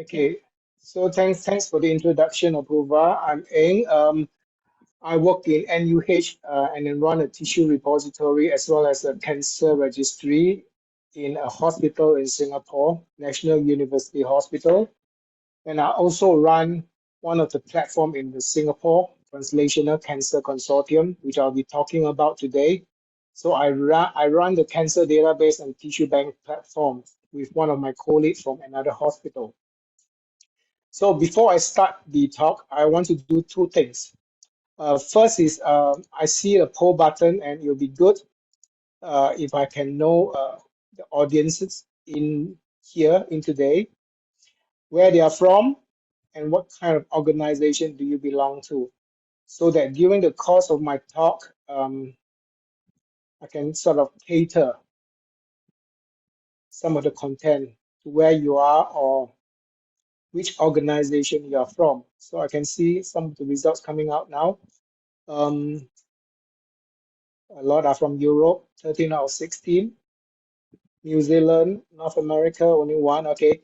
Okay, so thanks for the introduction, Apurva. I'm Eng. I work in NUH and then run a tissue repository as well as a cancer registry in a hospital in Singapore, National University Hospital. And I also run one of the platform in the Singapore Translational Cancer Consortium, which I'll be talking about today. So I run the cancer database and tissue bank platform with one of my colleagues from another hospital. So before I start the talk, I want to do two things. First is I see a poll button, and it'll be good if I can know the audiences in here in today, where they are from, and what kind of organization do you belong to, so that during the course of my talk, I can sort of cater some of the content to where you are or which organization you are from. So I can see some of the results coming out now. A lot are from Europe, 13 out of 16. New Zealand, North America, only one. Okay,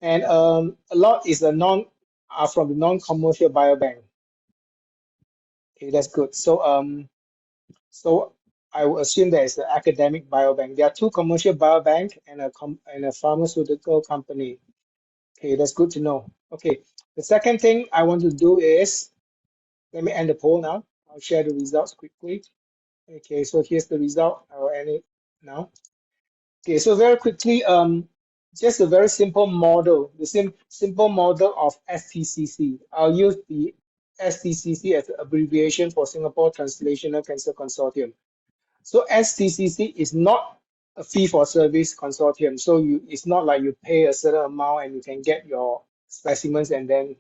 and a lot is are from the non-commercial biobank. Okay, that's good. So I will assume that it's the academic biobank. There are two commercial biobank and a pharmaceutical company. Okay, that's good to know. Okay, the second thing I want to do is, let me end the poll now. I'll share the results quickly. Okay, so here's the result. I will end it now. Okay, so very quickly, just a very simple model, the simple model of STCC. I'll use the STCC as an abbreviation for Singapore Translational Cancer Consortium. So STCC is not a fee-for-service consortium. So it's not like you pay a certain amount and you can get your specimens and then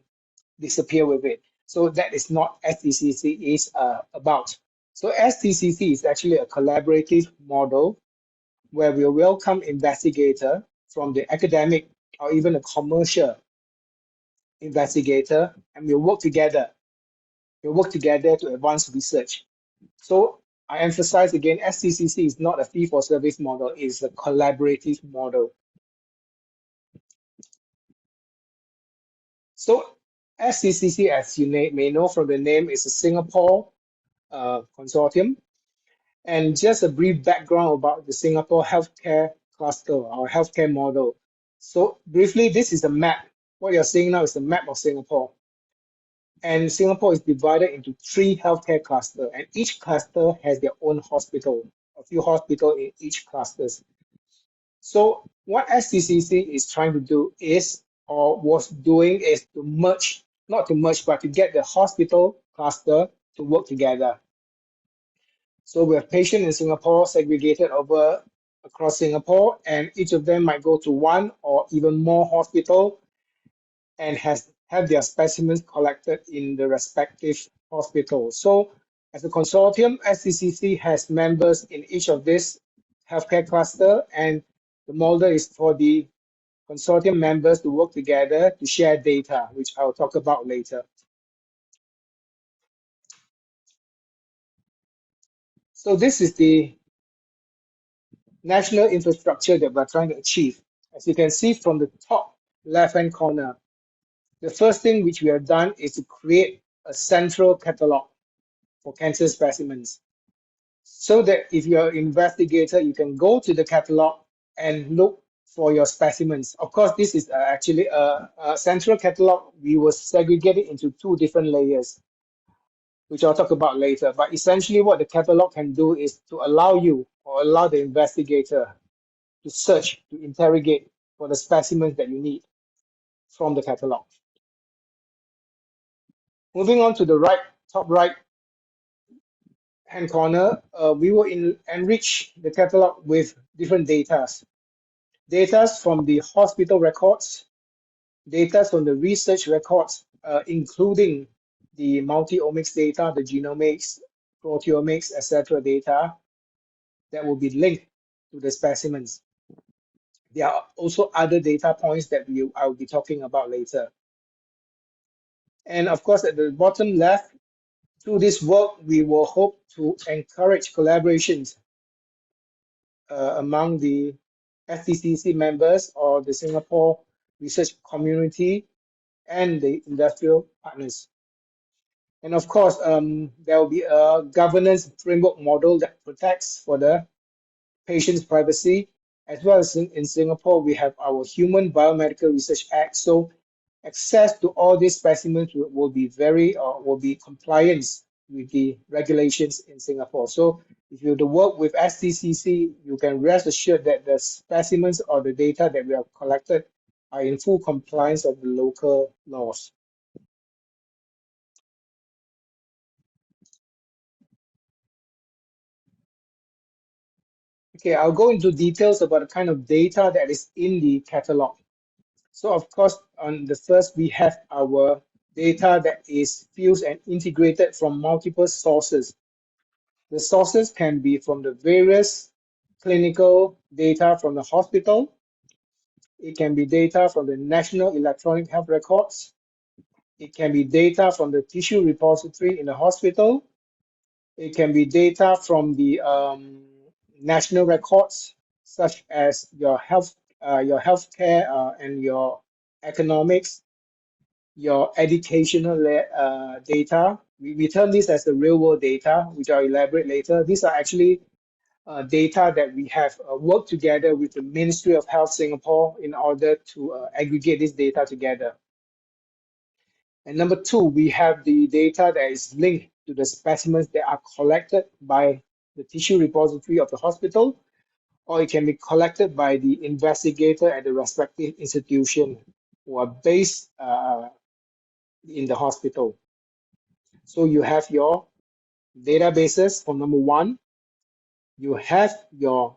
disappear with it. So that is not STCC is about. So STCC is actually a collaborative model where we welcome investigator from the academic or even a commercial investigator, and we work together. We work together to advance research. So I emphasize again, STCC is not a fee-for-service model, it's a collaborative model. So STCC, as you may know from the name, is a Singapore consortium. And just a brief background about the Singapore healthcare cluster, our healthcare model. So briefly, this is a map. What you're seeing now is a map of Singapore. And Singapore is divided into 3 healthcare clusters, and each cluster has their own hospital, a few hospitals in each clusters. So what STCC is trying to do is, or was doing, is to merge, not to merge, but to get the hospital cluster to work together. So we have patients in Singapore segregated across Singapore, and each of them might go to one or even more hospital and have their specimens collected in the respective hospital. So as a consortium, STCC has members in each of these healthcare cluster, and the model is for the consortium members to work together to share data, which I'll talk about later. So this is the national infrastructure that we're trying to achieve. As you can see from the top left-hand corner, the first thing which we have done is to create a central catalog for cancer specimens, so that if you're an investigator, you can go to the catalog and look for your specimens. Of course, this is actually a central catalog. We will segregate it into 2 different layers, which I'll talk about later. But essentially what the catalog can do is to allow you or allow the investigator to search, to interrogate for the specimens that you need from the catalog. Moving on to the top right hand corner, we will enrich the catalog with different data. Data from the hospital records, data from the research records, including the multi-omics data, the genomics, proteomics, etc. data that will be linked to the specimens. There are also other data points that I will be talking about later. And of course, at the bottom left, through this work, we will hope to encourage collaborations among the STCC members or the Singapore research community, and the industrial partners. And of course, there will be a governance framework model that protects for the patient's privacy, as well as in Singapore, we have our Human Biomedical Research Act. So access to all these specimens will be will be compliance with the regulations in Singapore. So if you work with STCC, you can rest assured that the specimens or the data that we have collected are in full compliance of the local laws. Okay, I'll go into details about the kind of data that is in the catalog. So of course, on the first, we have our data that is fused and integrated from multiple sources. The sources can be from the various clinical data from the hospital. It can be data from the National Electronic Health Records. It can be data from the tissue repository in the hospital. It can be data from the national records, such as your healthcare and your economics, your educational data. We term this as the real world data, which I'll elaborate later. These are actually data that we have worked together with the Ministry of Health Singapore in order to aggregate this data together. And number two, we have the data that is linked to the specimens that are collected by the tissue repository of the hospital, or it can be collected by the investigator at the respective institution who are based in the hospital. So you have your databases from number one, you have your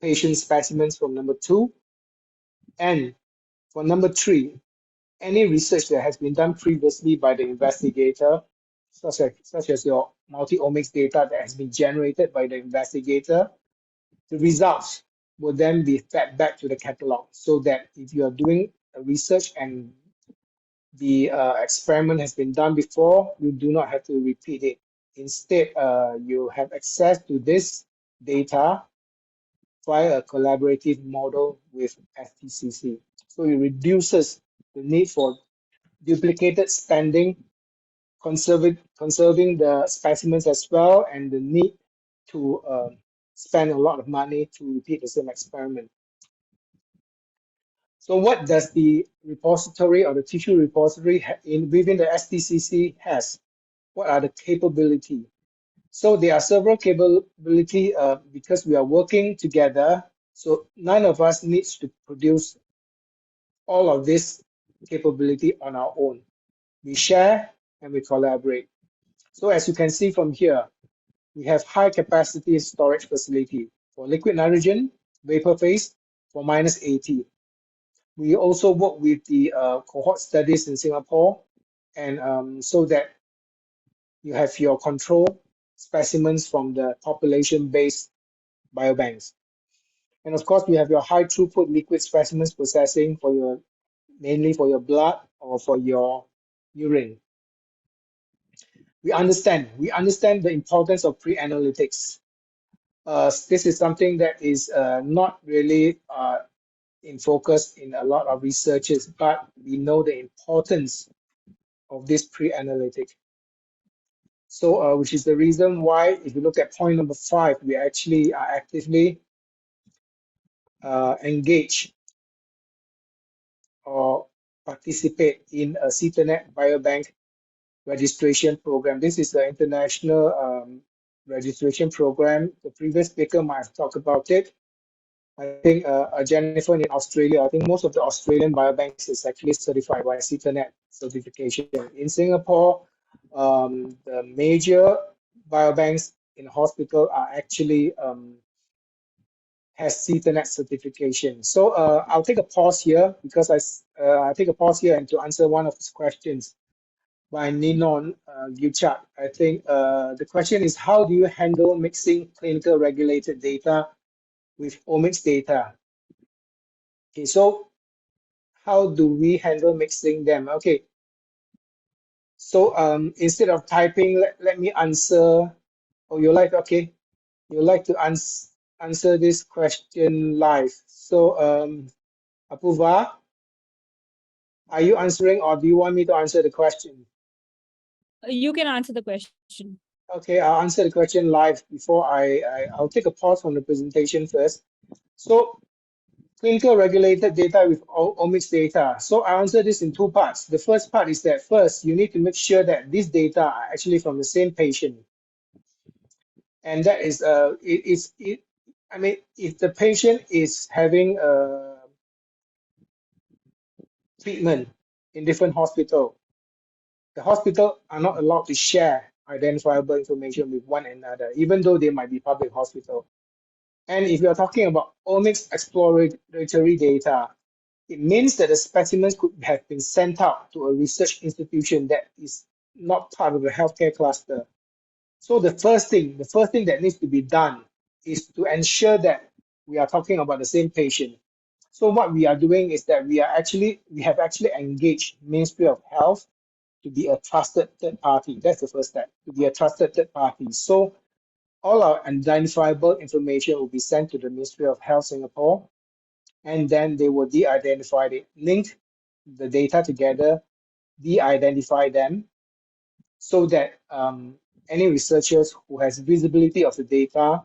patient specimens from number two, and for number three, any research that has been done previously by the investigator, such as your multi-omics data that has been generated by the investigator, the results will then be fed back to the catalog so that if you are doing a research and the experiment has been done before, you do not have to repeat it. Instead, you have access to this data via a collaborative model with STCC. So it reduces the need for duplicated spending, conserving the specimens as well, and the need to spend a lot of money to repeat the same experiment. So what does the repository or the tissue repository within the STCC has? What are the capability? So there are several capability because we are working together. So none of us needs to produce all of this capability on our own. We share and we collaborate. So as you can see from here, we have high capacity storage facility for liquid nitrogen, vapor phase for -80. We also work with the cohort studies in Singapore, and so that you have your control specimens from the population-based biobanks. And of course, we have your high throughput liquid specimens processing for your mainly for your blood or for your urine. We understand the importance of pre-analytics. This is something that is not really in focus in a lot of researches, but we know the importance of this pre-analytic. So, which is the reason why, if you look at point number 5, we actually are actively engaged or participate in a CETANET biobank registration program. This is the international registration program. The previous speaker might have talked about it. I think Jennifer in Australia, I think most of the Australian biobanks is actually certified by CETANET certification. In Singapore, the major biobanks in hospital are actually has CETANET certification. So I'll take a pause here because I take a pause here and to answer one of his questions by Ninon Yuchak. I think the question is, how do you handle mixing clinical regulated data with omics data? Okay, so how do we handle mixing them? Okay, so instead of typing, let me answer. Oh, you like, okay, you like to answer this question live. So Apuva, Are you answering, or do you want me to answer the question? You can answer the question. Okay, I'll answer the question live before I'll take a pause from the presentation first. So, clinical regulated data with omics data. So I answer this in two parts. The first part is that first, you need to make sure that these data are actually from the same patient. And that is, I mean, if the patient is having a treatment in different hospital, the hospital are not allowed to share identifiable information with one another, even though they might be public hospital. And if you're talking about omics exploratory data, it means that the specimens could have been sent out to a research institution that is not part of the healthcare cluster. So the first thing that needs to be done is to ensure that we are talking about the same patient. So what we are doing is that we have actually engaged Ministry of Health to be a trusted third party. That's the first step, to be a trusted third party. So all our identifiable information will be sent to the Ministry of Health Singapore, and then they will de-identify it, link the data together, de-identify them, so that any researchers who has visibility of the data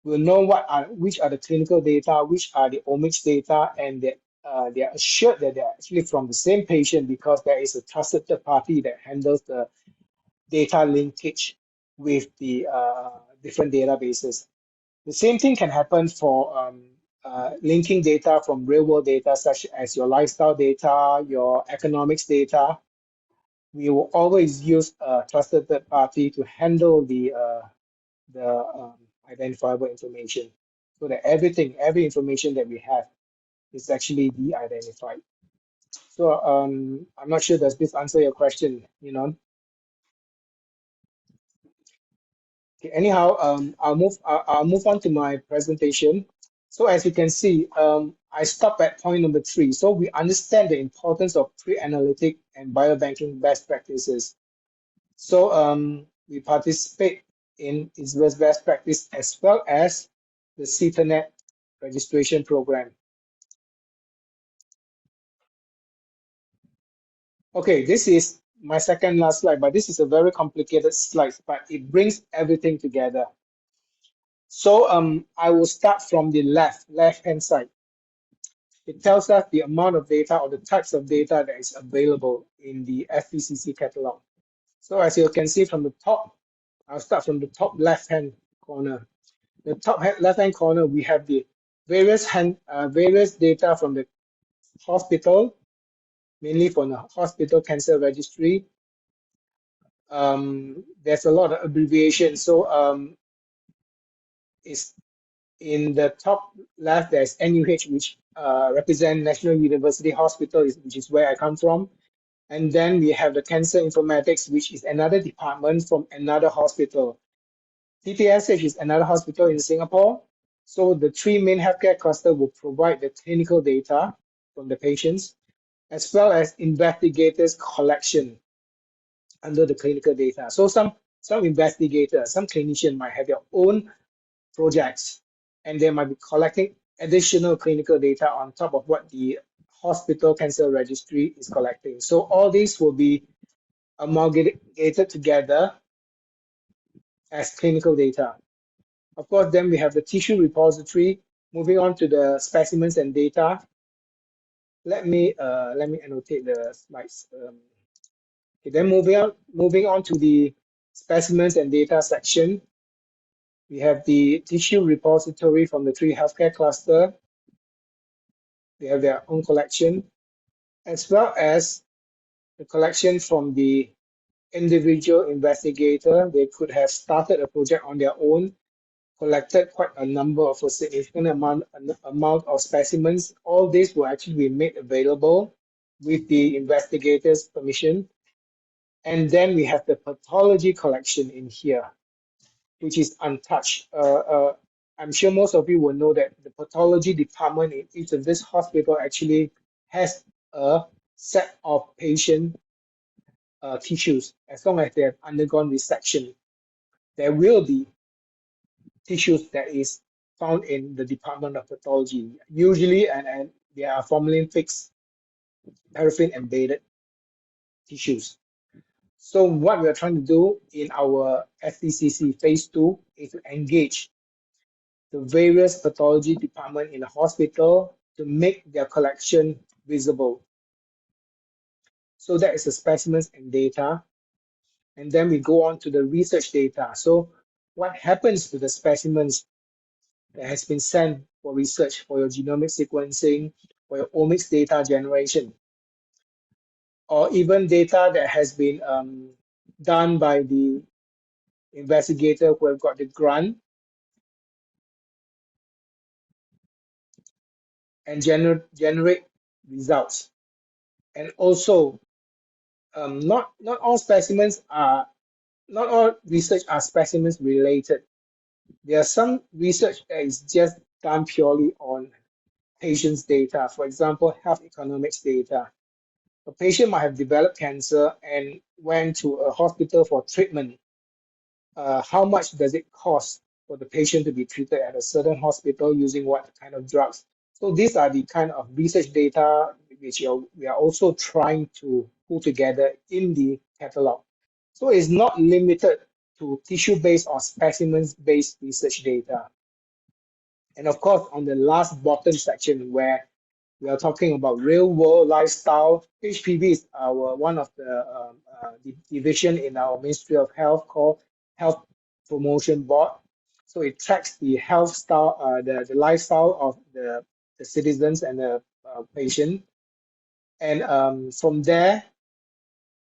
will know which are the clinical data, which are the omics data, and that they are assured that they are actually from the same patient because there is a trusted third party that handles the data linkage with the different databases. The same thing can happen for linking data from real world data, such as your lifestyle data, your economics data. We will always use a trusted third party to handle the identifiable information, so that every information that we have is actually de-identified. So I'm not sure, does this answer your question, you know? Okay, anyhow, I'll move on to my presentation. So as you can see, I stop at point number 3. So we understand the importance of pre-analytic and biobanking best practices. So we participate in ISBE's best practice as well as the CETANET registration program. Okay, this is my second last slide, but this is a very complicated slide, but it brings everything together. So I will start from the left-hand side. It tells us the amount of data or the types of data that is available in the FPCC catalog. So as you can see from the top, I'll start from the top left-hand corner. The top left-hand corner, we have the various data from the hospital, mainly from the hospital cancer registry. There's a lot of abbreviation. So it's in the top left, there's NUH, which represent National University Hospital, which is where I come from. And then we have the cancer informatics, which is another department from another hospital. TPSH is another hospital in Singapore. So the three main healthcare clusters will provide the clinical data from the patients, as well as investigators' collection under the clinical data. So some investigators, some clinicians might have their own projects, and they might be collecting additional clinical data on top of what the hospital cancer registry is collecting. So all these will be amalgamated together as clinical data. Of course, then we have the tissue repository. Moving on to the specimens and data. Let me annotate the slides. Okay, then moving on to the specimens and data section. We have the tissue repository from the three healthcare cluster. They have their own collection, as well as the collection from the individual investigator. They could have started a project on their own, collected quite a number of a significant amount of specimens. All this will actually be made available with the investigator's permission. And then we have the pathology collection in here, which is untouched. I'm sure most of you will know that the pathology department in each of this hospital actually has a set of patient tissues. As long as they have undergone resection, there will be tissues that is found in the Department of Pathology, usually, and they are formalin fixed. paraffin embedded tissues. So what we're trying to do in our STCC phase 2 is to engage the various pathology department in the hospital to make their collection visible. So that is the specimens and data. And then we go on to the research data. So what happens to the specimens that has been sent for research for your genomic sequencing, for your omics data generation, or even data that has been done by the investigator who have got the grant and generate results. And also, not all specimens are, not all research are specimens related. There are some research that is just done purely on patients' data. For example, health economics data. A patient might have developed cancer and went to a hospital for treatment. How much does it cost for the patient to be treated at a certain hospital using what kind of drugs? So these are the kind of research data which we are also trying to pull together in the catalog. So it's not limited to tissue-based or specimens-based research data. And of course, on the last bottom section where we are talking about real-world lifestyle, HPV is our one of the division in our Ministry of Health called Health Promotion Board. So it tracks the health style, the lifestyle of the citizens and the patient. And from there,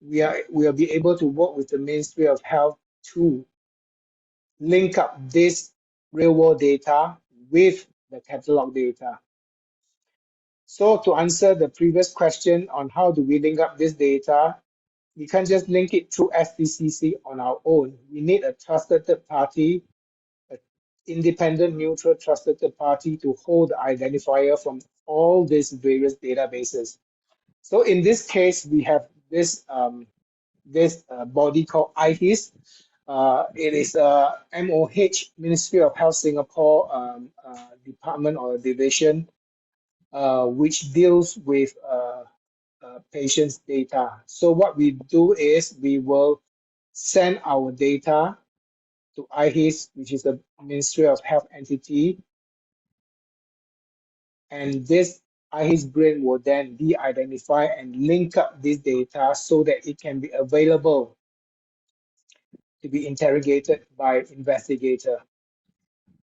we'll be able to work with the Ministry of Health to link up this real-world data with the catalog data. So to answer the previous question on how do we link up this data, we can't just link it through STCC on our own. We need a trusted third party, an independent, neutral, trusted third party to hold the identifier from all these various databases. So in this case, we have this body called IHIS. It is a MOH, Ministry of Health Singapore department or division, which deals with patients' data. So what we do is we will send our data to IHIS, which is the Ministry of Health entity, and this IHIS brain will then de-identify and link up this data so that it can be available to be interrogated by investigator.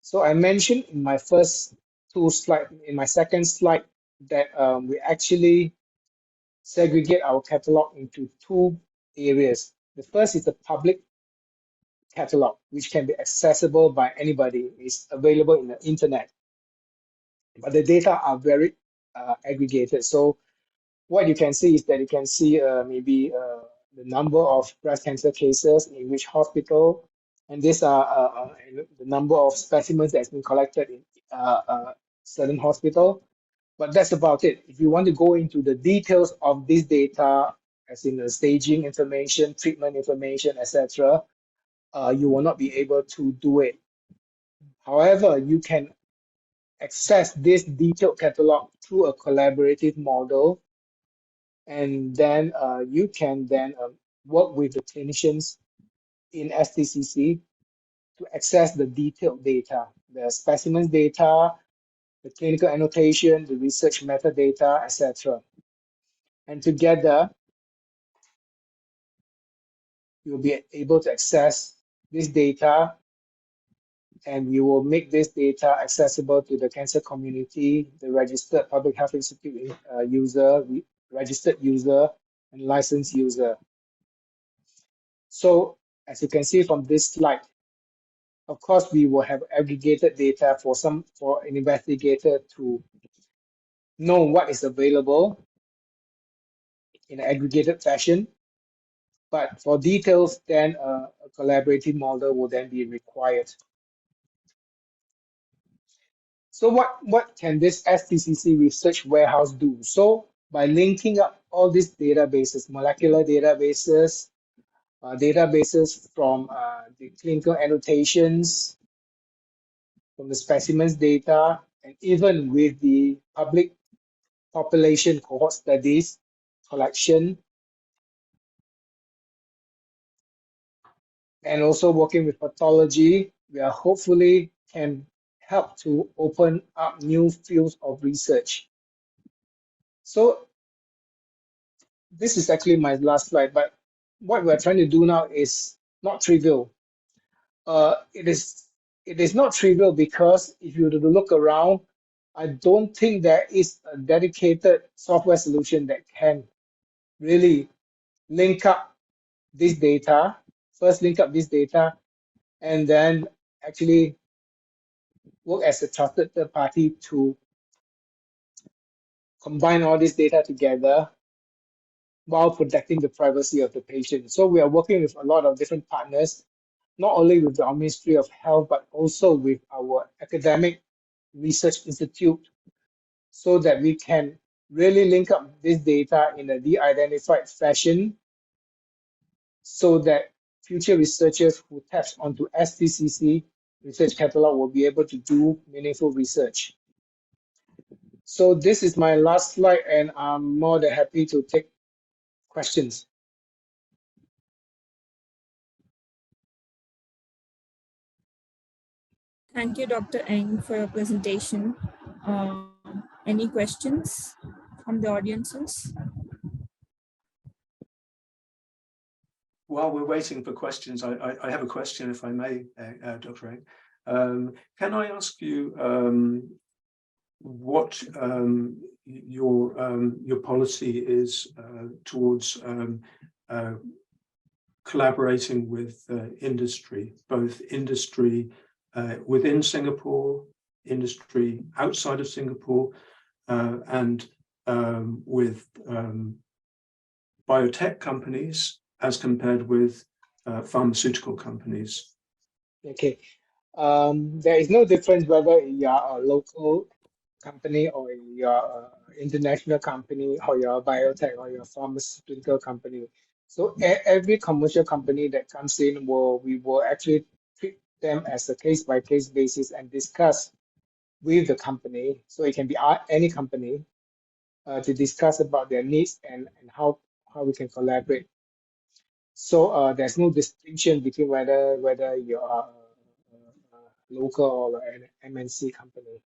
So I mentioned in my first two slides, in my second slide, that we actually segregate our catalog into two areas. The first is the public catalog, which can be accessible by anybody. It's available in the internet, but the data are very aggregated. So what you can see is that you can see maybe the number of breast cancer cases in which hospital, and these are the number of specimens that's been collected in certain hospital. But that's about it. If you want to go into the details of this data, as in the staging information, treatment information, etc., you will not be able to do it. However, you can access this detailed catalog through a collaborative model, and then you can then work with the clinicians in STCC to access the detailed data, the specimens data, the clinical annotation, the research metadata, etc. And together, you'll be able to access this data, and we will make this data accessible to the cancer community, the registered public health institute user, registered user, and licensed user. So as you can see from this slide, of course, we will have aggregated data for an investigator to know what is available in an aggregated fashion. But for details, then a collaborative model will then be required. So what can this STCC research warehouse do? So by linking up all these databases, molecular databases, databases from the clinical annotations, from the specimens data, and even with the public population cohort studies, collection, and also working with pathology, we are hopefully can help to open up new fields of research. So this is actually my last slide, but what we're trying to do now is not trivial. It is not trivial because if you were to look around, I don't think there is a dedicated software solution that can really link up this data, first link up this data, and then actually work as a trusted third party to combine all this data together while protecting the privacy of the patient. So we are working with a lot of different partners, not only with the Ministry of Health, but also with our academic research institute, so that we can really link up this data in a de-identified fashion, so that future researchers who taps onto STCC research catalog will be able to do meaningful research. So this is my last slide, and I'm more than happy to take questions. Thank you, Dr. Eng, for your presentation. Any questions from the audiences? While we're waiting for questions, I have a question, if I may, Dr. Eng. Can I ask you what your policy is towards collaborating with industry, both industry within Singapore, industry outside of Singapore, and with biotech companies as compared with pharmaceutical companies? Okay, there is no difference whether you are a local company or you're an international company or you're a biotech or you're a pharmaceutical company. So every commercial company that comes in, we will actually treat them as a case-by-case basis and discuss with the company. So it can be any company to discuss about their needs and how we can collaborate. So there's no distinction between whether you are a local or an MNC company.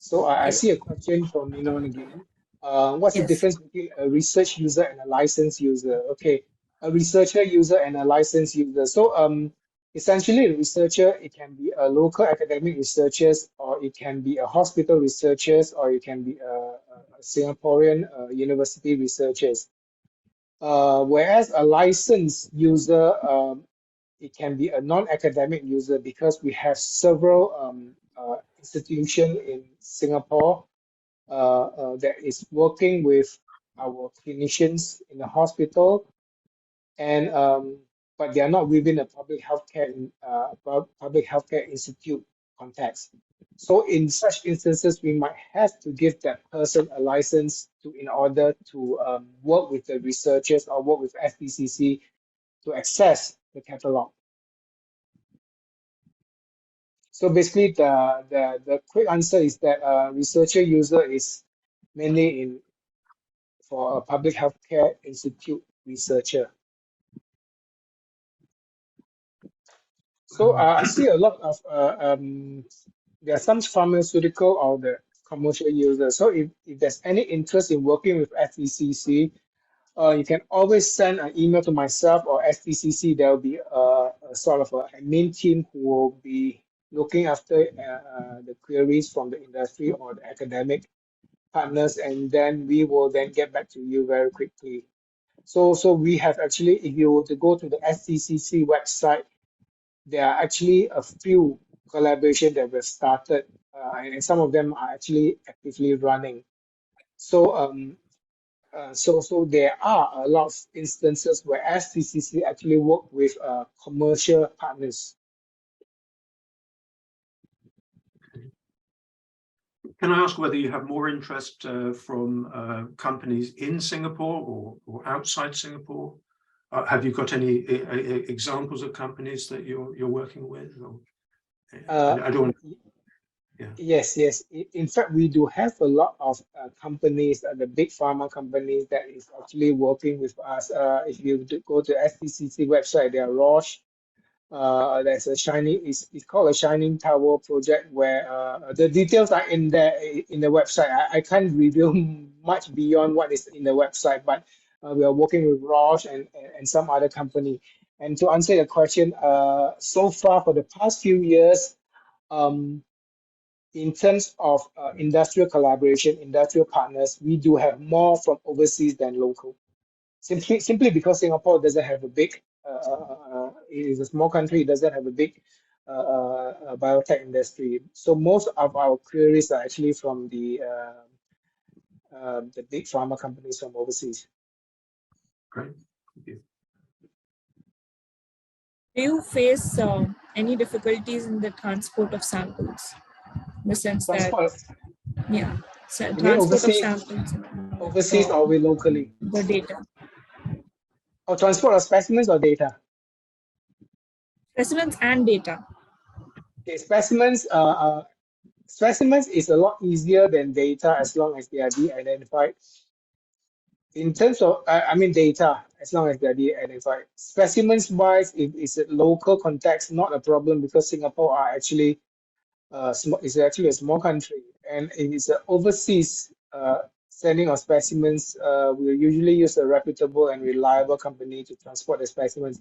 So I see a question from Ninon again. What's the Yes. difference between a research user and a licensed user? Okay, a researcher user and a licensed user. So essentially, a researcher, it can be a local academic researchers, or it can be a hospital researchers, or it can be a Singaporean university researchers. Whereas a licensed user, it can be a non-academic user, because we have several institutions in Singapore that is working with our clinicians in the hospital, and but they are not within a public healthcare institute context. So in such instances, we might have to give that person a license in order to work with the researchers or work with STCC to access the catalog. So basically, the quick answer is that researcher user is mainly for a public healthcare institute researcher. So I see a lot of there are some pharmaceutical or the commercial users. So if there's any interest in working with STCC, you can always send an email to myself or STCC. There will be a sort of a admin team who will be looking after the queries from the industry or the academic partners, and then we will then get back to you very quickly. So we have actually, if you were to go to the STCC website, there are actually a few collaborations that were started, and some of them are actually actively running. So so there are a lot of instances where STCC actually work with commercial partners. Can I ask whether you have more interest from companies in Singapore or outside Singapore? Have you got any examples of companies that you're working with? Or, I don't. Yeah. Yes, yes. In fact, we do have a lot of companies, the big pharma companies that is actually working with us. If you go to STCC website, there are Roche. There's a shining. It's called a Shining Tower project where the details are in there in the website. I can't reveal much beyond what is in the website, but we are working with Roche and some other company. And to answer your question, so far for the past few years. In terms of industrial collaboration, industrial partners, we do have more from overseas than local. Simply because Singapore doesn't have a big, it is a small country, it doesn't have a big biotech industry. So most of our queries are actually from the big pharma companies from overseas. Great. Thank you. Do you face any difficulties in the transport of samples? In the sense that, Transport, yeah, so you mean transport of overseas, samples, overseas or we locally? the data. Or transport of specimens or data? Specimens and data. Okay, specimens is a lot easier than data as long as they are de-identified. In terms of, I mean, data, as long as they're de-identified. Specimens wise, if it's a local context, not a problem because Singapore are actually is actually a small country, and if it's overseas sending of specimens, we usually use a reputable and reliable company to transport the specimens.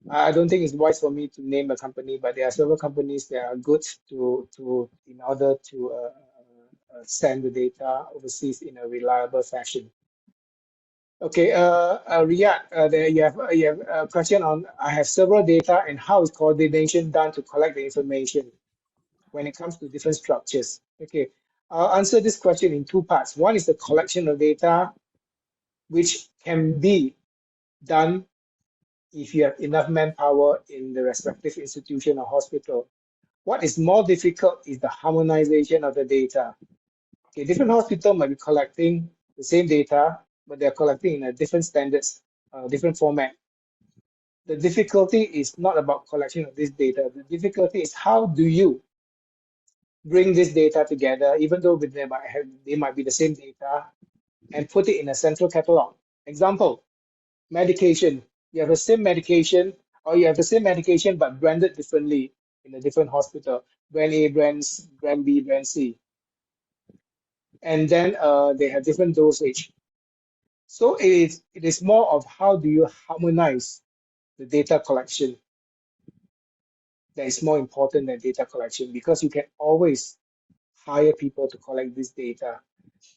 I don't think it's wise for me to name a company, but there are several companies that are good to in order to send the data overseas in a reliable fashion. Okay, Riyad, there you have a question on. I have several data and how is coordination done to collect the information when it comes to different structures? Okay, I'll answer this question in two parts. One is the collection of data, which can be done if you have enough manpower in the respective institution or hospital. What is more difficult is the harmonization of the data. Okay, different hospitals might be collecting the same data, but they're collecting in a different standards, different format. The difficulty is not about collection of this data. The difficulty is how do you bring this data together, even though they might be the same data, and put it in a central catalog. Example, medication. You have the same medication, or you have the same medication but branded differently in a different hospital. Brand A, brand B, brand C. And then they have different dosage. So it is more of how do you harmonize the data collection that is more important than data collection, because you can always hire people to collect this data.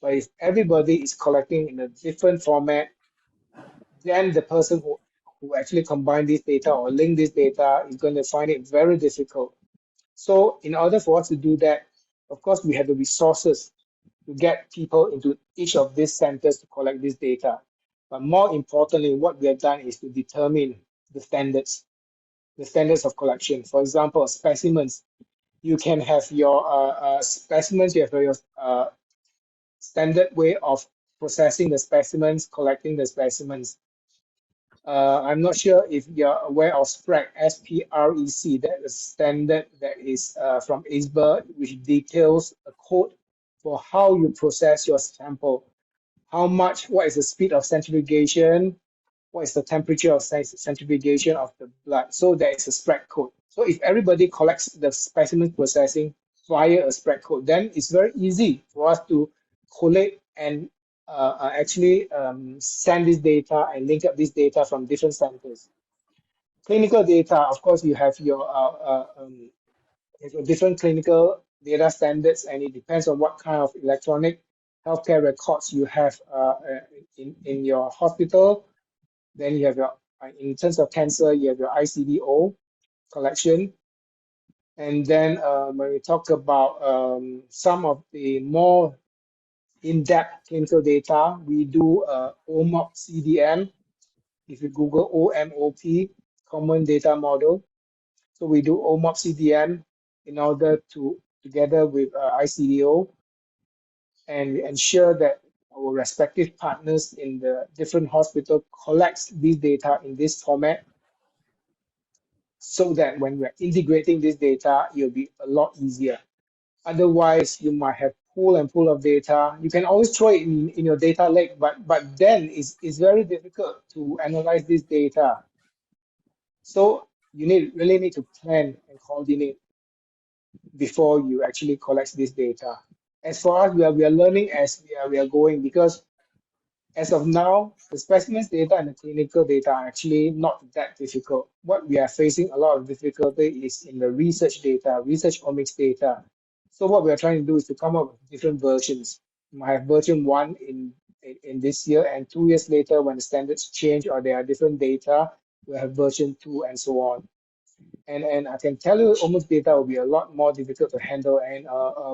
But if everybody is collecting in a different format, then the person who actually combine this data or link this data is going to find it very difficult. So in order for us to do that, of course, we have the resources to get people into each of these centers to collect this data. But more importantly, what we have done is to determine the standards of collection. For example, specimens. You can have your specimens, you have your standard way of processing the specimens, collecting the specimens. I'm not sure if you're aware of SPREC, S-P-R-E-C, that is standard that is from ISBA, which details a code for how you process your sample. What is the speed of centrifugation, what is the temperature of centrifugation of the blood. So there is a SPREC code. So if everybody collects the specimen processing via a SPREC code, then it's very easy for us to collate and actually send this data and link up this data from different centers. Clinical data, of course, you have your different clinical data standards, and it depends on what kind of electronic healthcare records you have in your hospital. Then you have your, in terms of cancer, you have your ICD-10 collection. And then when we talk about some of the more in-depth clinical data, we do OMOP CDM. If you Google OMOP, Common Data Model. So we do OMOP CDM in order to, together with ICD-10, and ensure that our respective partners in the different hospital collects these data in this format, so that when we're integrating this data, it'll be a lot easier. Otherwise, you might have pool and pool of data. You can always throw it in your data lake, but then it's very difficult to analyze this data. So you really need to plan and coordinate before you actually collect this data. As for us, we are learning as we are going, because as of now, the specimens data and the clinical data are actually not that difficult. What we are facing a lot of difficulty is in the research data, research omics data. So what we are trying to do is to come up with different versions. You might have version 1 in this year, and 2 years later, when the standards change or there are different data, we have version 2 and so on. And I can tell you, almost data will be a lot more difficult to handle, and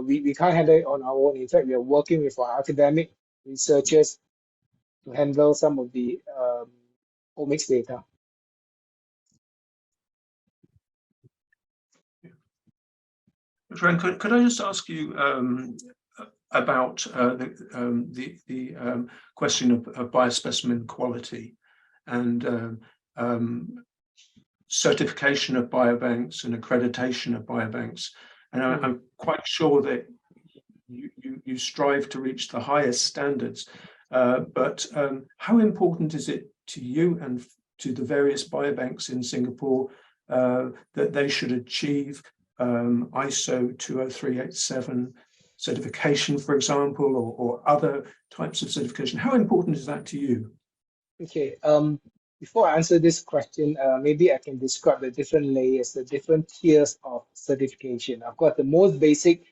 we can't handle it on our own. In fact, we are working with our academic researchers to handle some of the omics data. Ren, could I just ask you about the question of biospecimen quality and certification of biobanks and accreditation of biobanks? And I'm quite sure that you strive to reach the highest standards, but how important is it to you and to the various biobanks in Singapore that they should achieve ISO 20387 certification, for example, or other types of certification? How important is that to you? Okay. Before I answer this question, maybe I can describe the different layers, the different tiers of certification. Of course, the most basic,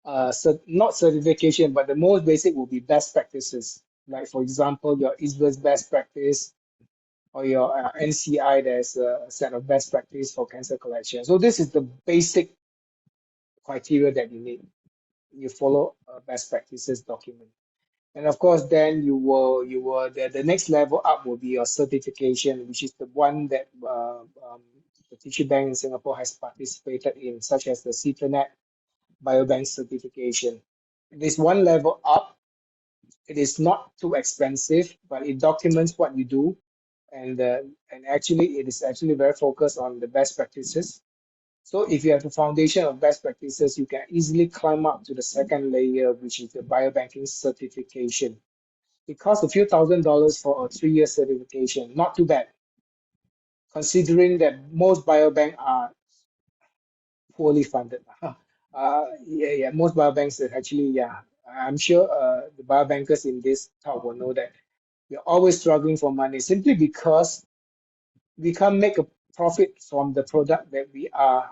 not certification, but the most basic will be best practices. Like, for example, your ISBE's best practice, or your NCI, there's a set of best practice for cancer collection. So this is the basic criteria that you need. You follow a best practices document. And of course, then the next level up will be your certification, which is the one that the tissue bank in Singapore has participated in, such as the CETANET biobank certification. It is one level up. It is not too expensive, but it documents what you do, and actually it is actually very focused on the best practices. So if you have the foundation of best practices, you can easily climb up to the second layer, which is the biobanking certification. It costs a few $1,000s for a 3-year certification. Not too bad, considering that most biobanks are poorly funded. Most biobanks are actually, I'm sure the biobankers in this talk will know that we're always struggling for money simply because we can't make a profit from the product that we are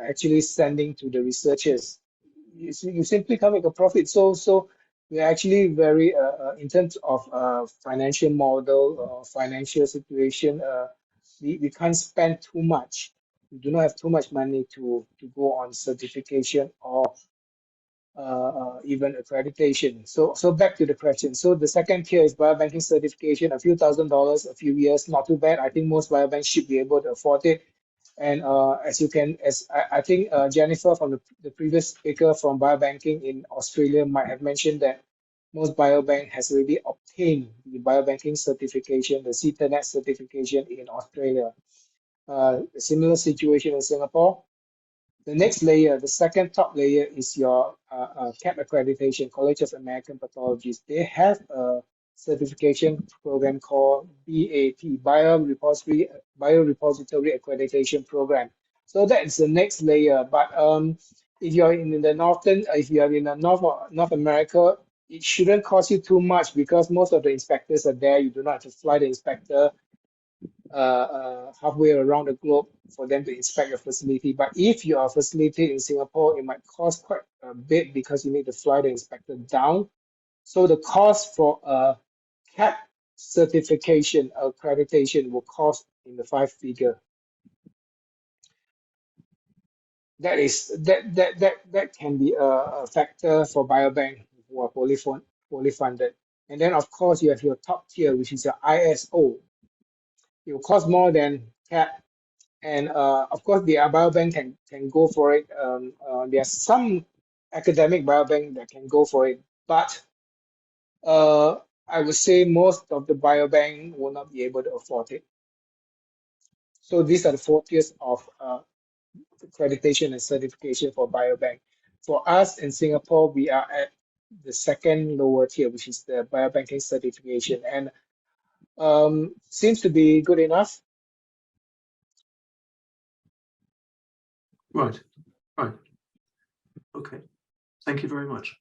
actually sending to the researchers. You simply can't make a profit. So we're actually very, in terms of financial model or financial situation, we can't spend too much. We do not have too much money to go on certification or even accreditation. So back to the question. So the second tier is biobanking certification, a few $1,000s, a few years, not too bad. I think most biobanks should be able to afford it. And I think Jennifer from the previous speaker from biobanking in Australia might have mentioned that most biobank has already obtained the biobanking certification, the CETANET certification in Australia. A similar situation in Singapore. The next layer, the second top layer, is your CAP accreditation, College of American Pathologists. They have a certification program called BAP, Biorepository Accreditation Program. So that is the next layer. But if you're in the North America, it shouldn't cost you too much because most of the inspectors are there. You do not have to fly the inspector halfway around the globe for them to inspect your facility. But if you are a facility in Singapore, it might cost quite a bit because you need to fly the inspector down. So the cost for a CAP certification accreditation will cost in the 5-figure. That can be a factor for biobank who are poorly funded. And then of course you have your top tier, which is your ISO. It will cost more than CAP. And of course, the biobank can go for it. There are some academic biobank that can go for it, but I would say most of the biobank will not be able to afford it. So these are the 4 tiers of accreditation and certification for biobank. For us in Singapore, we are at the second lower tier, which is the biobanking certification, and seems to be good enough. Right, right. Okay, thank you very much.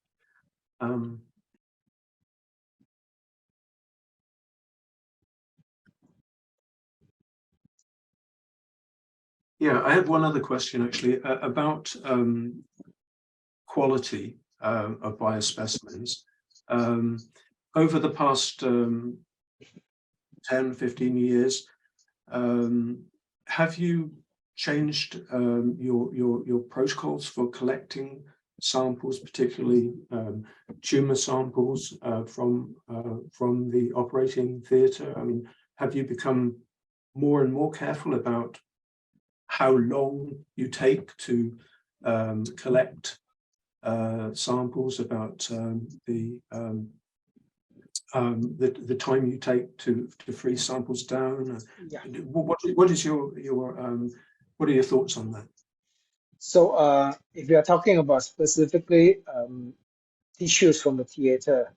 Yeah, I have one other question actually about quality of biospecimens. Over the past 10, 15 years, have you changed your protocols for collecting samples, particularly tumor samples from the operating theatre? I mean, have you become more and more careful about how long you take to collect samples, about the time you take to freeze samples down? Yeah. What is your what are your thoughts on that? So if you are talking about specifically tissues from the theater,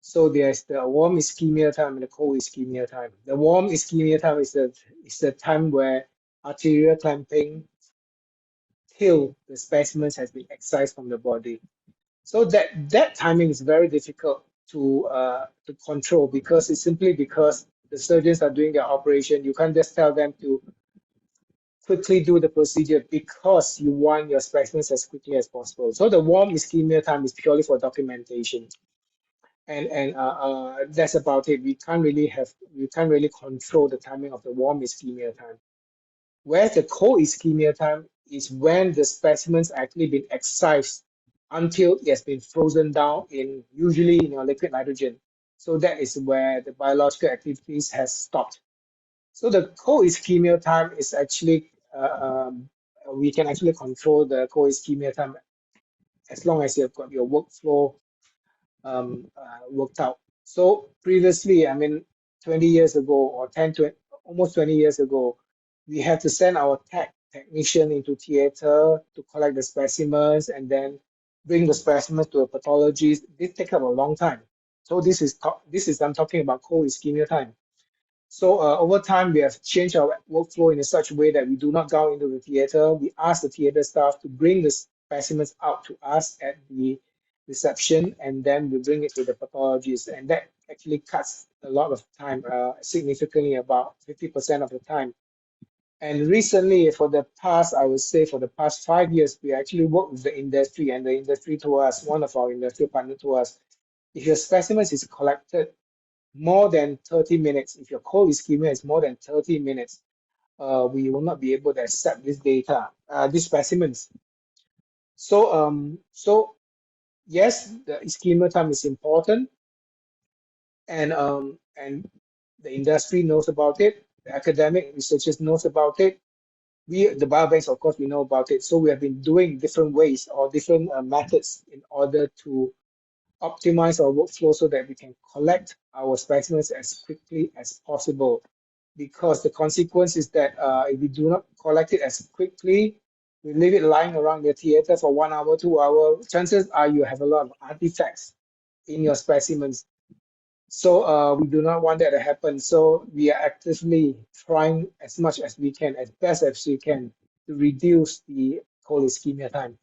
so there's the warm ischemia time and the cold ischemia time. The warm ischemia time is the time where arterial clamping till the specimens has been excised from the body. So that timing is very difficult to control, because it's simply because the surgeons are doing their operation. You can't just tell them to quickly do the procedure because you want your specimens as quickly as possible. So the warm ischemia time is purely for documentation, and that's about it. We can't really control the timing of the warm ischemia time. Whereas the cold ischemia time is when the specimens actually been excised until it has been frozen down in usually liquid nitrogen. So that is where the biological activities has stopped. So the cold ischemia time is actually we can actually control the cold ischemia time as long as you've got your workflow worked out. So previously, I mean, 20 years ago or 20, almost 20 years ago, we had to send our technician into theater to collect the specimens and then bring the specimens to a pathologist. This takes up a long time. So this is I'm talking about cold ischemia time. So over time, we have changed our workflow in such a way that we do not go into the theater. We ask the theater staff to bring the specimens out to us at the reception, and then we bring it to the pathologist. And that actually cuts a lot of time, significantly, about 50% of the time. And recently, for the past, I would say for the past 5 years, we actually work with the industry, and the industry told us, one of our industrial partners told us, if your specimens is collected more than 30 minutes, if your cold ischemia is more than 30 minutes, we will not be able to accept this data, these specimens. So yes, the ischemia time is important, and the industry knows about it. The academic researchers knows about it. We, the biobanks, of course, we know about it. So we have been doing different ways or different methods in order to optimize our workflow so that we can collect our specimens as quickly as possible. Because the consequence is that if we do not collect it as quickly, we leave it lying around the theater for 1 hour, 2 hours, chances are you have a lot of artifacts in your specimens. So we do not want that to happen. So we are actively trying as much as we can, as best as we can, to reduce the cold ischemia time.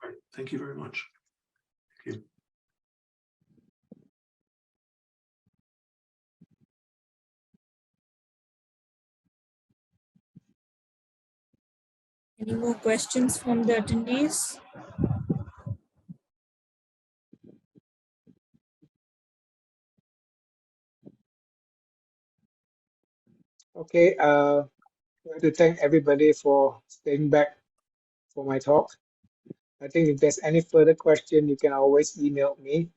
Great. Thank you very much. Thank you. Any more questions from the attendees? Okay, I'd like to thank everybody for staying back for my talk. I think if there's any further question, you can always email me.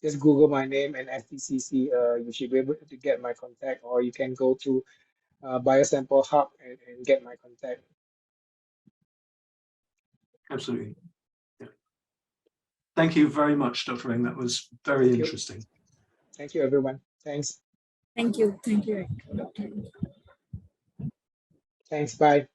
Just Google my name and FTCC. You should be able to get my contact, or you can go to Biosample Hub and get my contact. Absolutely. Yeah. Thank you very much, Dr. Eng. That was very interesting. Thank you, everyone. Thanks. Thank you. Thank you, Dr. Thanks. Bye.